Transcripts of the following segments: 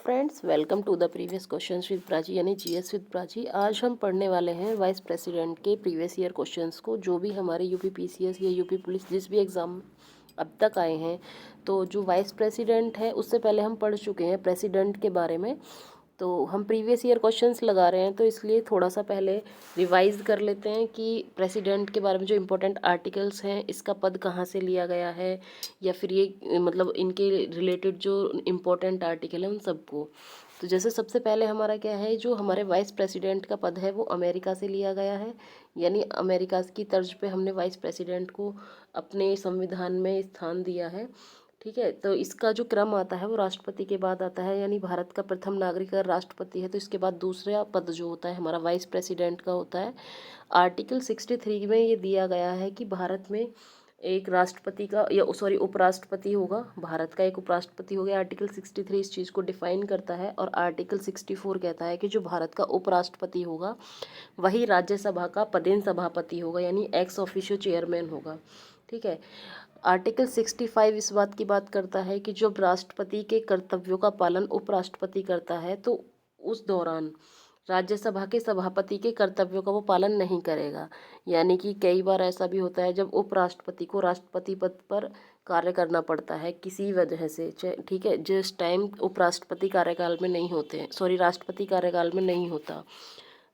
Friends, welcome to the previous questions with Prachi यानी GS with Prachi. आज हम पढ़ने वाले हैं वाइस प्रेसिडेंट के प्रीवियस ईयर क्वेश्चंस को, जो भी हमारे यूपी पीसीएस या यूपी पुलिस जिस भी एग्ज़ाम अब तक आए हैं। तो जो वाइस प्रेसिडेंट है उससे पहले हम पढ़ चुके हैं प्रेसिडेंट के बारे में। तो हम प्रीवियस ईयर क्वेश्चंस लगा रहे हैं, तो इसलिए थोड़ा सा पहले रिवाइज कर लेते हैं कि प्रेसिडेंट के बारे में जो इम्पोर्टेंट आर्टिकल्स हैं, इसका पद कहाँ से लिया गया है, या फिर ये मतलब इनके रिलेटेड जो इम्पोर्टेंट आर्टिकल है उन सबको। तो जैसे सबसे पहले हमारा क्या है, जो हमारे वाइस प्रेसिडेंट का पद है वो अमेरिका से लिया गया है, यानी अमेरिका की तर्ज पे हमने वाइस प्रेसिडेंट को अपने संविधान में स्थान दिया है। ठीक है, तो इसका जो क्रम आता है वो राष्ट्रपति के बाद आता है, यानी भारत का प्रथम नागरिक अगर राष्ट्रपति है तो इसके बाद दूसरा पद जो होता है हमारा वाइस प्रेसिडेंट का होता है। आर्टिकल 63 में ये दिया गया है कि भारत में एक राष्ट्रपति का या सॉरी उपराष्ट्रपति होगा, भारत का एक उपराष्ट्रपति हो गया। आर्टिकल 63 इस चीज़ को डिफाइन करता है, और आर्टिकल 64 कहता है कि जो भारत का उपराष्ट्रपति होगा वही राज्यसभा का पदेन सभापति होगा, यानी एक्स ऑफिशियो चेयरमैन होगा। ठीक है, आर्टिकल 65 इस बात की बात करता है कि जब राष्ट्रपति के कर्तव्यों का पालन उपराष्ट्रपति करता है तो उस दौरान राज्यसभा के सभापति के कर्तव्यों का वो पालन नहीं करेगा। यानी कि कई बार ऐसा भी होता है जब उपराष्ट्रपति को राष्ट्रपति पद पर कार्य करना पड़ता है किसी वजह से, ठीक है, जिस टाइम उपराष्ट्रपति कार्यकाल में नहीं होते हैं, सॉरी राष्ट्रपति कार्यकाल में नहीं होता,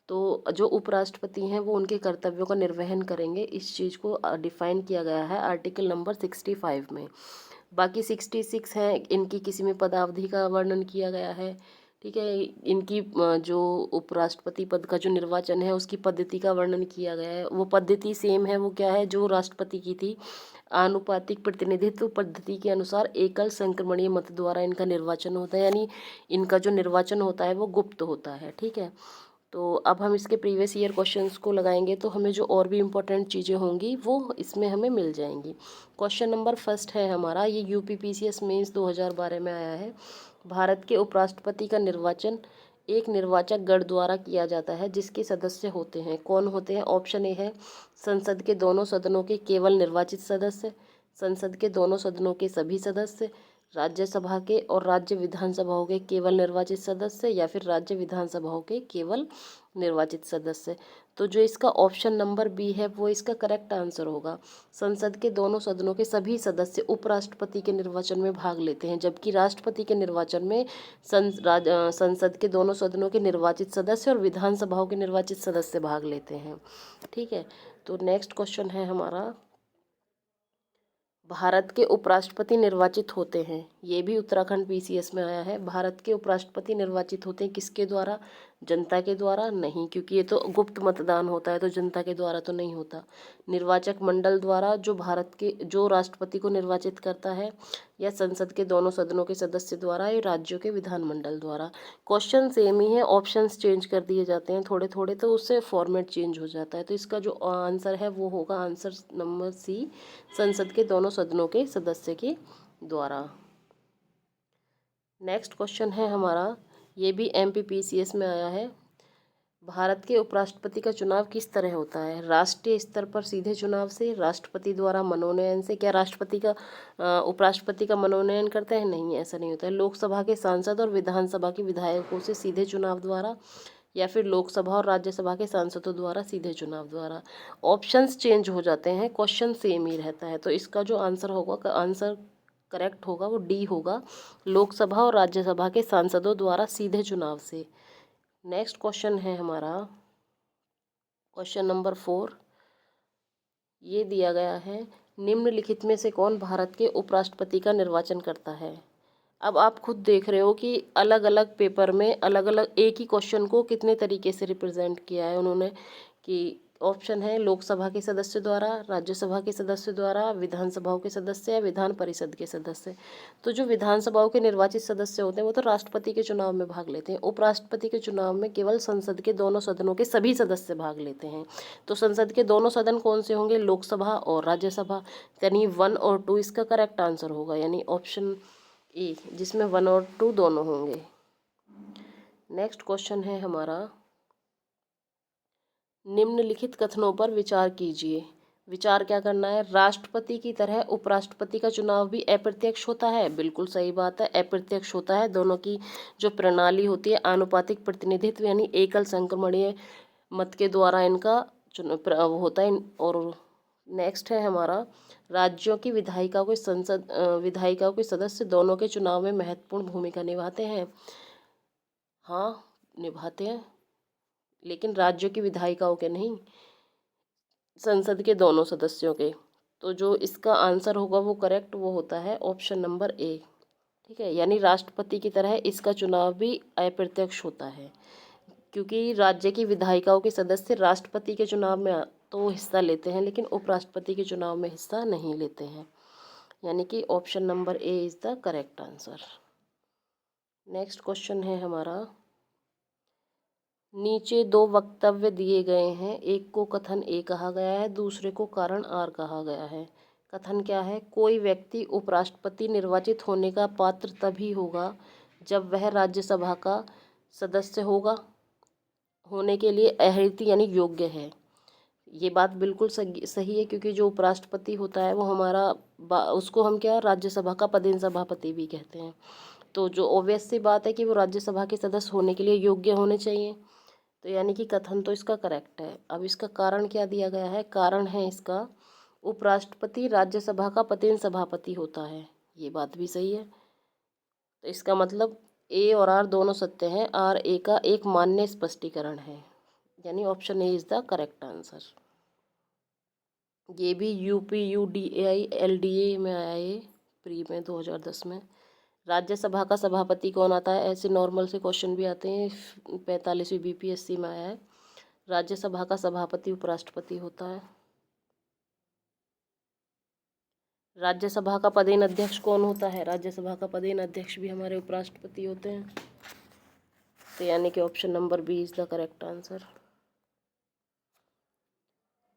तो जो उपराष्ट्रपति हैं वो उनके कर्तव्यों का निर्वहन करेंगे। इस चीज़ को डिफाइन किया गया है आर्टिकल नंबर 65 में। बाकी 66 हैं, इनकी किसी में पदावधि का वर्णन किया गया है। ठीक है, इनकी जो उपराष्ट्रपति पद का जो निर्वाचन है उसकी पद्धति का वर्णन किया गया है। वो पद्धति सेम है, वो क्या है, जो राष्ट्रपति की थी, आनुपातिक प्रतिनिधित्व पद्धति के अनुसार एकल संक्रमणीय मत द्वारा इनका निर्वाचन होता है, यानी इनका जो निर्वाचन होता है वो गुप्त होता है। ठीक है, तो अब हम इसके प्रीवियस ईयर क्वेश्चंस को लगाएंगे तो हमें जो और भी इम्पोर्टेंट चीज़ें होंगी वो इसमें हमें मिल जाएंगी। क्वेश्चन नंबर फर्स्ट है हमारा, ये यूपी पीसीएस मेंस 2012 में आया है। भारत के उपराष्ट्रपति का निर्वाचन एक निर्वाचक गण द्वारा किया जाता है, जिसके सदस्य होते हैं, कौन होते हैं? ऑप्शन ए है संसद के दोनों सदनों के केवल निर्वाचित सदस्य, संसद के दोनों सदनों के सभी सदस्य, राज्यसभा के और राज्य विधानसभाओं के केवल निर्वाचित सदस्य, या फिर राज्य विधानसभाओं के केवल निर्वाचित सदस्य। तो जो इसका ऑप्शन नंबर बी है वो इसका करेक्ट आंसर होगा। संसद के दोनों सदनों के सभी सदस्य उपराष्ट्रपति के निर्वाचन में भाग लेते हैं, जबकि राष्ट्रपति के निर्वाचन में संसद के दोनों सदनों के निर्वाचित सदस्य और विधानसभाओं के निर्वाचित सदस्य भाग लेते हैं। ठीक है, तो नेक्स्ट क्वेश्चन है हमारा, भारत के उपराष्ट्रपति निर्वाचित होते हैं, ये भी उत्तराखंड पीसीएस में आया है। भारत के उपराष्ट्रपति निर्वाचित होते हैं किसके द्वारा? जनता के द्वारा नहीं, क्योंकि ये तो गुप्त मतदान होता है, तो जनता के द्वारा तो नहीं होता। निर्वाचक मंडल द्वारा, जो भारत के जो राष्ट्रपति को निर्वाचित करता है, या संसद के दोनों सदनों के सदस्य द्वारा, या राज्यों के विधानमंडल द्वारा। क्वेश्चन सेम ही है, ऑप्शंस चेंज कर दिए जाते हैं थोड़े थोड़े, तो उससे फॉर्मेट चेंज हो जाता है। तो इसका जो आंसर है वो होगा आंसर नंबर सी, संसद के दोनों सदनों के सदस्य के द्वारा। नेक्स्ट क्वेश्चन है हमारा, ये भी एमपीपीसीएस में आया है। भारत के उपराष्ट्रपति का चुनाव किस तरह होता है? राष्ट्रीय स्तर पर सीधे चुनाव से, राष्ट्रपति द्वारा मनोनयन से। क्या राष्ट्रपति का उपराष्ट्रपति का मनोनयन करते हैं? नहीं, ऐसा नहीं होता है। लोकसभा के सांसद और विधानसभा के विधायकों से सीधे चुनाव द्वारा, या फिर लोकसभा और राज्यसभा के सांसदों द्वारा सीधे चुनाव द्वारा। ऑप्शंस चेंज हो जाते हैं, क्वेश्चन सेम ही रहता है। तो इसका जो आंसर होगा, आंसर करेक्ट होगा वो डी होगा, लोकसभा और राज्यसभा के सांसदों द्वारा सीधे चुनाव से। नेक्स्ट क्वेश्चन है हमारा क्वेश्चन नंबर 4, ये दिया गया है, निम्नलिखित में से कौन भारत के उपराष्ट्रपति का निर्वाचन करता है? अब आप खुद देख रहे हो कि अलग अलग पेपर में अलग अलग एक ही क्वेश्चन को कितने तरीके से रिप्रेजेंट किया है उन्होंने, कि ऑप्शन है लोकसभा के सदस्य द्वारा, राज्यसभा के सदस्य द्वारा, विधानसभाओं के सदस्य, या विधान परिषद के सदस्य। तो जो विधानसभाओं के निर्वाचित सदस्य होते हैं वो तो राष्ट्रपति के चुनाव में भाग लेते हैं। उपराष्ट्रपति के चुनाव में केवल संसद के दोनों सदनों के सभी सदस्य भाग लेते हैं। तो संसद के दोनों सदन कौन से होंगे? लोकसभा और राज्यसभा, यानी 1 और 2 इसका करेक्ट आंसर होगा, यानी ऑप्शन ए, जिसमें 1 और 2 दोनों होंगे। नेक्स्ट क्वेश्चन है हमारा, निम्नलिखित कथनों पर विचार कीजिए, विचार क्या करना है, राष्ट्रपति की तरह उपराष्ट्रपति का चुनाव भी अप्रत्यक्ष होता है। बिल्कुल सही बात है, अप्रत्यक्ष होता है। दोनों की जो प्रणाली होती है आनुपातिक प्रतिनिधित्व यानी एकल संक्रमणीय मत के द्वारा इनका वो होता है। और नेक्स्ट है हमारा, राज्यों की विधायिकाओं के सदस्य दोनों के चुनाव में महत्वपूर्ण भूमिका निभाते हैं। हाँ, निभाते हैं, लेकिन राज्यों की विधायिकाओं के नहीं, संसद के दोनों सदस्यों के। तो जो इसका आंसर होगा वो करेक्ट वो होता है ऑप्शन नंबर ए। ठीक है, यानी राष्ट्रपति की तरह इसका चुनाव भी अप्रत्यक्ष होता है, क्योंकि राज्य की विधायिकाओं के सदस्य राष्ट्रपति के चुनाव में तो हिस्सा लेते हैं, लेकिन उपराष्ट्रपति के चुनाव में हिस्सा नहीं लेते हैं। यानी कि option number A is the correct answer. Next question है हमारा, नीचे दो वक्तव्य दिए गए हैं, एक को कथन ए कहा गया है, दूसरे को कारण आर कहा गया है। कथन क्या है, कोई व्यक्ति उपराष्ट्रपति निर्वाचित होने का पात्र तभी होगा जब वह राज्यसभा का सदस्य होने के लिए अहर्ति यानी योग्य है। ये बात बिल्कुल सही है, क्योंकि जो उपराष्ट्रपति होता है वो उसको हम क्या राज्यसभा का पदेन सभापति भी कहते हैं। तो जो ऑब्वियस सी बात है कि वो राज्यसभा के सदस्य होने के लिए योग्य होने चाहिए। तो यानी कि कथन तो इसका करेक्ट है। अब इसका कारण क्या दिया गया है, कारण है इसका, उपराष्ट्रपति राज्यसभा का पदेन सभापति होता है। ये बात भी सही है। तो इसका मतलब ए और आर दोनों सत्य हैं, आर ए का एक मान्य स्पष्टीकरण है, यानी option A is the correct answer. ये भी UPUDAI LDA में आया, ये प्री में 2010 में। राज्यसभा का सभापति कौन आता है, ऐसे नॉर्मल से क्वेश्चन भी आते हैं, 45वीं BPSC में आया है। राज्यसभा का सभापति उपराष्ट्रपति होता है। राज्यसभा का पदेन अध्यक्ष कौन होता है, राज्यसभा का पदेन अध्यक्ष भी हमारे उपराष्ट्रपति होते हैं। तो यानी कि option number B is the correct answer.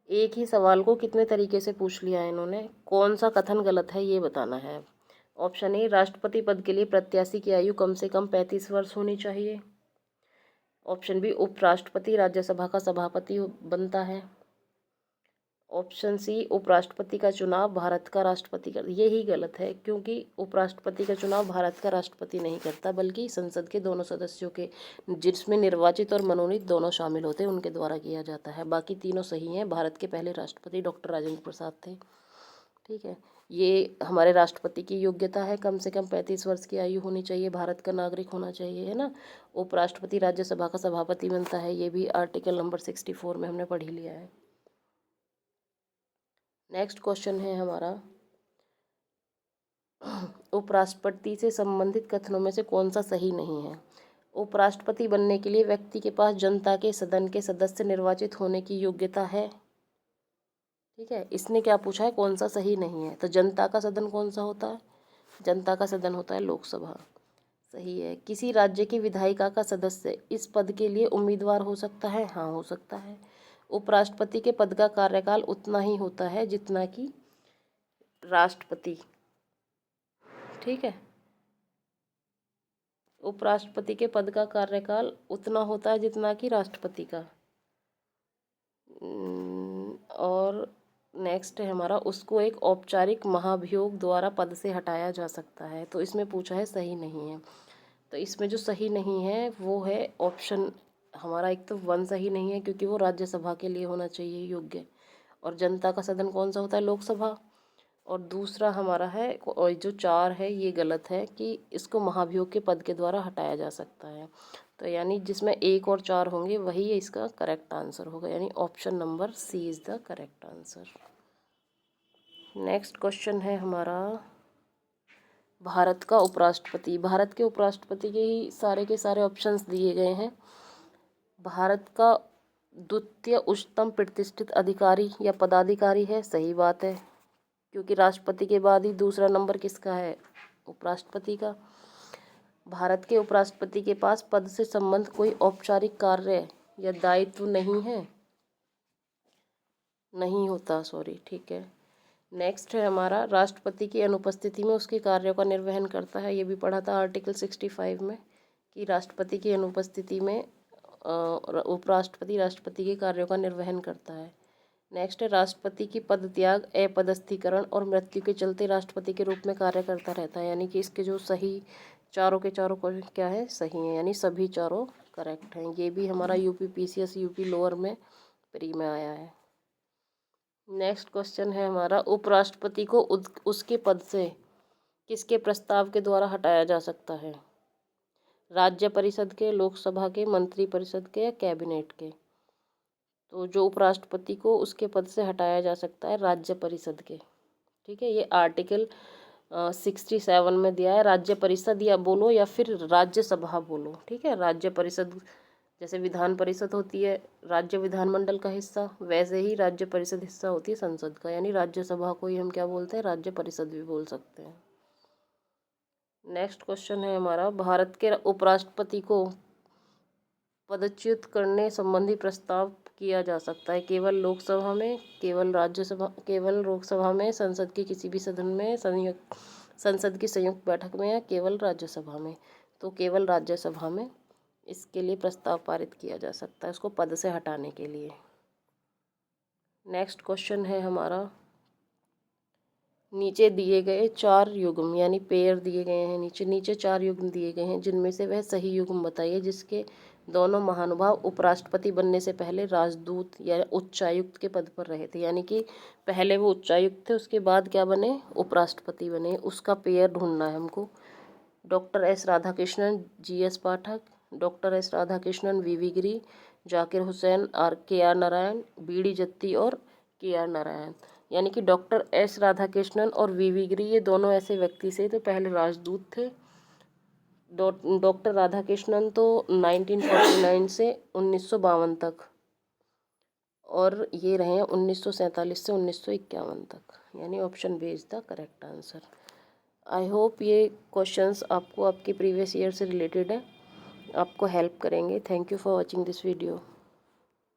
एक ही सवाल को कितने तरीके से पूछ लिया है इन्होंने, कौन सा कथन गलत है ये बताना है। ऑप्शन ए, राष्ट्रपति पद के लिए प्रत्याशी की आयु कम से कम 35 वर्ष होनी चाहिए। ऑप्शन बी, उपराष्ट्रपति राज्यसभा का सभापति बनता है। ऑप्शन सी, उपराष्ट्रपति का चुनाव भारत का राष्ट्रपति कर, ये ही गलत है, क्योंकि उपराष्ट्रपति का चुनाव भारत का राष्ट्रपति नहीं करता, बल्कि संसद के दोनों सदस्यों के, जिसमें निर्वाचित और मनोनीत दोनों शामिल होते हैं, उनके द्वारा किया जाता है। बाकी तीनों सही हैं। भारत के पहले राष्ट्रपति डॉक्टर राजेंद्र प्रसाद थे। ठीक है, ये हमारे राष्ट्रपति की योग्यता है, कम से कम 35 वर्ष की आयु होनी चाहिए, भारत का नागरिक होना चाहिए, है ना। उपराष्ट्रपति राज्यसभा का सभापति बनता है, ये भी आर्टिकल नंबर 64 में हमने पढ़ ही लिया है। नेक्स्ट क्वेश्चन है हमारा, उपराष्ट्रपति से संबंधित कथनों में से कौन सा सही नहीं है। उपराष्ट्रपति बनने के लिए व्यक्ति के पास जनता के सदन के सदस्य निर्वाचित होने की योग्यता है। ठीक है, इसने क्या पूछा है, कौन सा सही नहीं है। तो जनता का सदन कौन सा होता है, जनता का सदन होता है लोकसभा। सही है। किसी राज्य की विधायिका का सदस्य इस पद के लिए उम्मीदवार हो सकता है, हाँ हो सकता है। उपराष्ट्रपति के पद का कार्यकाल उतना ही होता है जितना कि राष्ट्रपति। ठीक है, उपराष्ट्रपति के पद का कार्यकाल उतना होता है जितना कि राष्ट्रपति का। और नेक्स्ट है हमारा, उसको एक औपचारिक महाभियोग द्वारा पद से हटाया जा सकता है। तो इसमें पूछा है सही नहीं है। तो इसमें जो सही नहीं है वो है ऑप्शन हमारा, एक तो 1 सही नहीं है, क्योंकि वो राज्यसभा के लिए होना चाहिए योग्य, और जनता का सदन कौन सा होता है, लोकसभा। और दूसरा हमारा है, और जो 4 है ये गलत है कि इसको महाभियोग के पद के द्वारा हटाया जा सकता है। तो यानी जिसमें 1 और 4 होंगे वही इसका करेक्ट आंसर होगा, यानी option number C is the correct answer. Next question है हमारा, भारत का उपराष्ट्रपति। भारत के उपराष्ट्रपति के ही सारे के सारे ऑप्शंस दिए गए हैं। भारत का द्वितीय उच्चतम प्रतिष्ठित अधिकारी या पदाधिकारी है, सही बात है, क्योंकि राष्ट्रपति के बाद ही दूसरा नंबर किसका है, उपराष्ट्रपति का। भारत के उपराष्ट्रपति के पास पद से संबंध कोई औपचारिक कार्य या दायित्व नहीं है, नहीं होता, सॉरी। ठीक है, नेक्स्ट है हमारा, राष्ट्रपति की अनुपस्थिति में उसके कार्यों का निर्वहन करता है। ये भी पढ़ा था आर्टिकल 65 में, कि राष्ट्रपति की अनुपस्थिति में उपराष्ट्रपति राष्ट्रपति के कार्यों का निर्वहन करता है। नेक्स्ट है राष्ट्रपति की पद त्याग, अपदस्थीकरण और मृत्यु के चलते राष्ट्रपति के रूप में कार्य करता रहता है। यानी कि इसके जो सही चारों के चारों क्या है, सही है, यानी सभी चारों करेक्ट हैं। ये भी हमारा यूपी पीसीएस यूपी लोअर में प्री में आया है। नेक्स्ट क्वेश्चन है हमारा, उपराष्ट्रपति को उसके पद से किसके प्रस्ताव के द्वारा हटाया जा सकता है? राज्य परिषद के, लोकसभा के, मंत्री परिषद के या कैबिनेट के? तो जो उपराष्ट्रपति को उसके पद से हटाया जा सकता है राज्य परिषद के। ठीक है, ये आर्टिकल 67 में दिया है। राज्य परिषद या बोलो या फिर राज्यसभा बोलो। ठीक है, राज्य परिषद जैसे विधान परिषद होती है राज्य विधानमंडल का हिस्सा, वैसे ही राज्य परिषद हिस्सा होती है संसद का, यानी राज्यसभा को ही हम क्या बोलते हैं, राज्य परिषद भी बोल सकते हैं। नेक्स्ट क्वेश्चन है हमारा, भारत के उपराष्ट्रपति को पदच्युत करने संबंधी प्रस्ताव किया जा सकता है केवल लोकसभा में, केवल राज्यसभा, केवल लोकसभा में, संसद के किसी भी सदन में, संसद की संयुक्त बैठक में या केवल राज्यसभा में? तो केवल राज्यसभा में इसके लिए प्रस्ताव पारित किया जा सकता है उसको पद से हटाने के लिए। नेक्स्ट क्वेश्चन है हमारा, नीचे दिए गए 4 युग्म यानी पेयर दिए गए हैं, नीचे 4 युग्म दिए गए हैं, जिनमें से वह सही युग्म बताइए जिसके दोनों महानुभाव उपराष्ट्रपति बनने से पहले राजदूत या उच्चायुक्त के पद पर रहे थे। यानी कि पहले वो उच्चायुक्त थे, उसके बाद क्या बने, उपराष्ट्रपति बने। उसका पेयर ढूंढना है हमको। डॉक्टर एस राधाकृष्णन, जीएस पाठक, डॉक्टर एस राधाकृष्णन, वीवी गिरी, जाकिर हुसैन, के आर नारायण, बीडी जत्ती और के.आर. नारायण। यानी कि डॉक्टर एस राधाकृष्णन और वीवी गिरी ये दोनों ऐसे व्यक्ति से तो पहले राजदूत थे। डॉक्टर राधाकृष्णन तो 1949 से 1952 तक, और ये रहे 1947 से 1951 तक। यानी option B is the correct answer. I hope ये क्वेश्चंस आपको आपके प्रीवियस ईयर से रिलेटेड है, आपको हेल्प करेंगे। Thank you for watching this video.